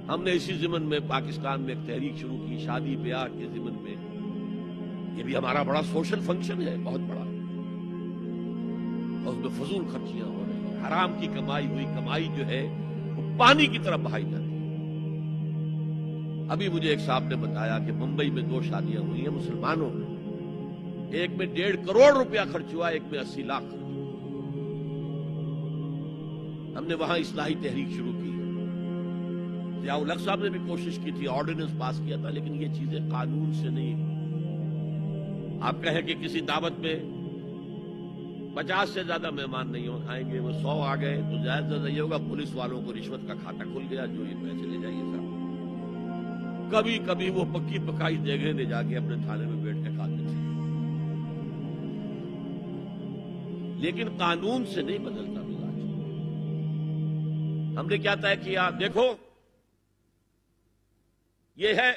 ہم نے اسی ضمن میں پاکستان میں ایک تحریک شروع کی شادی بیاہ کے ضمن میں. یہ بھی ہمارا بڑا سوشل فنکشن ہے، بہت بڑا، اور اس میں فضول خرچیاں ہو رہی ہیں. حرام کی کمائی ہوئی کمائی جو ہے وہ پانی کی طرف بہائی جاتی ہے. ابھی مجھے ایک صاحب نے بتایا کہ ممبئی میں 2 شادیاں ہوئی ہیں مسلمانوں میں، ایک میں 1.5 کروڑ روپیہ خرچ ہوا، ایک میں 80 لاکھ خرچ ہوا. ہم نے وہاں اصلاحی تحریک شروع کی. ضیاء الحق صاحب نے بھی کوشش کی تھی، آرڈیننس پاس کیا تھا، لیکن یہ چیزیں قانون سے نہیں. آپ کہیں کہ کسی دعوت میں 50 سے زیادہ مہمان نہیں آئیں گے، وہ 100 آ گئے تو زیادہ سے زیادہ یہ ہوگا پولیس والوں کو رشوت کا کھاتا کھل گیا، جو یہ پیسے لے جائیے صاحب. کبھی کبھی وہ پکی پکائی جگہ لے جا کے اپنے تھانے میں بیٹھ کے کھاتے تھے. لیکن قانون سے نہیں بدلتا مزاج. ہم نے کیا طے کیا؟ دیکھو یہ ہے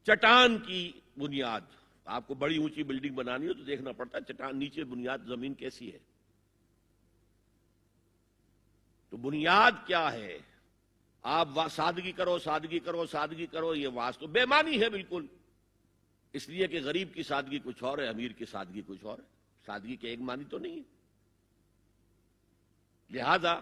چٹان کی بنیاد. آپ کو بڑی اونچی بلڈنگ بنانی ہو تو دیکھنا پڑتا ہے چٹان نیچے بنیاد زمین کیسی ہے. تو بنیاد کیا ہے؟ آپ سادگی کرو سادگی کرو سادگی کرو، یہ واسطہ بے معنی ہے بالکل. اس لیے کہ غریب کی سادگی کچھ اور ہے، امیر کی سادگی کچھ اور ہے. سادگی کے ایک معنی تو نہیں ہے. لہذا